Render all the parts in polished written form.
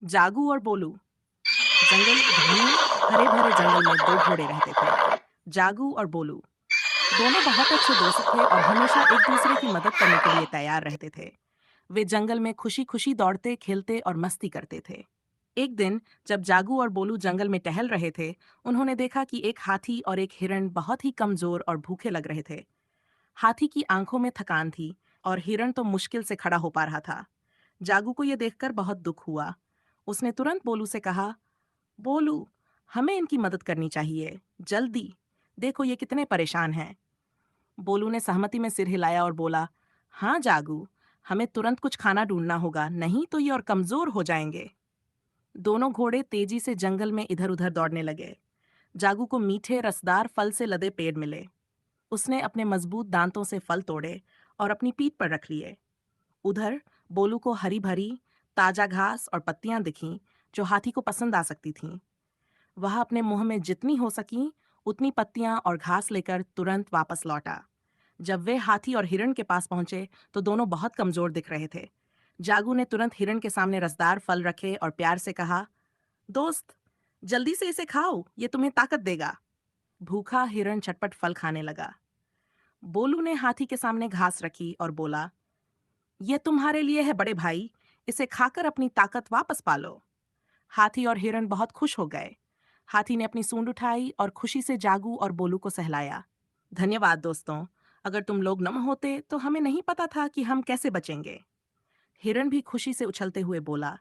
जागू और बोलू। जंगल घने हरे भरे जंगल में दो घोड़े रहते थे। जागू और बोलू दोनों बहुत अच्छे दोस्त थे और हमेशा एक दूसरे की मदद करने के लिए तैयार रहते थे। वे जंगल में खुशी खुशी दौड़ते खेलते और मस्ती करते थे। एक दिन जब जागू और बोलू जंगल में टहल रहे थे, उन्होंने देखा कि एक हाथी और एक हिरण बहुत ही कमजोर और भूखे लग रहे थे। हाथी की आंखों में थकान थी और हिरण तो मुश्किल से खड़ा हो पा रहा था। जागू को यह देखकर बहुत दुख हुआ। उसने तुरंत बोलू से कहा, बोलू, हमें इनकी मदद करनी चाहिए, जल्दी। देखो ये कितने परेशान हैं। बोलू ने सहमति में सिर हिलाया और बोला, हाँ जागू, हमें तुरंत कुछ खाना ढूंढना होगा, नहीं तो ये और कमजोर हो जाएंगे। दोनों घोड़े तेजी से जंगल में इधर उधर दौड़ने लगे। जागू को मीठे रसदार फल से लदे पेड़ मिले। उसने अपने मजबूत दांतों से फल तोड़े और अपनी पीठ पर रख लिए। उधर बोलू को हरी भरी ताजा घास और पत्तियां दिखीं जो हाथी को पसंद आ सकती थीं। वह अपने मुंह में जितनी हो सकी उतनी पत्तियां और घास लेकर तुरंत वापस लौटा। जब वे हाथी और हिरण के पास पहुंचे तो दोनों बहुत कमजोर दिख रहे थे। जागू ने तुरंत हिरण के सामने रसदार फल रखे और प्यार से कहा, दोस्त, जल्दी से इसे खाओ, ये तुम्हें ताकत देगा। भूखा हिरण चटपट फल खाने लगा। बोलू ने हाथी के सामने घास रखी और बोला, ये तुम्हारे लिए है बड़े भाई, इसे खाकर अपनी ताकत वापस पालो। हाथी और हिरण बहुत खुश हो गए। हाथी ने अपनी सूंड उठाई और खुशी से जागू और बोलू को सहलाया। धन्यवाद दोस्तों, अगर तुम लोग न होते तो हमें नहीं पता था कि हम कैसे बचेंगे। हिरण भी खुशी से उछलते हुए बोला,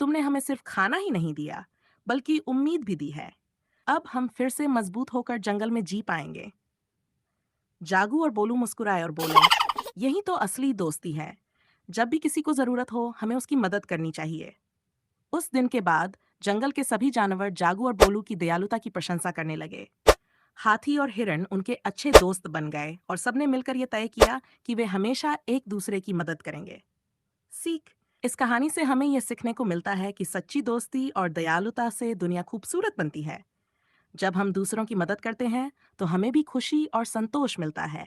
तुमने हमें सिर्फ खाना ही नहीं दिया, बल्कि उम्मीद भी दी है। अब हम फिर से मजबूत होकर जंगल में जी पाएंगे। जागू और बोलू मुस्कुराए और बोले, यही तो असली दोस्ती है। जब भी किसी को जरूरत हो, हमें उसकी मदद करनी चाहिए। उस दिन के बाद जंगल के सभी जानवर जागू और बोलू की दयालुता की प्रशंसा करने लगे। हाथी और हिरण उनके अच्छे दोस्त बन गए और सबने मिलकर यह तय किया कि वे हमेशा एक दूसरे की मदद करेंगे। सीख, इस कहानी से हमें यह सीखने को मिलता है कि सच्ची दोस्ती और दयालुता से दुनिया खूबसूरत बनती है। जब हम दूसरों की मदद करते हैं तो हमें भी खुशी और संतोष मिलता है।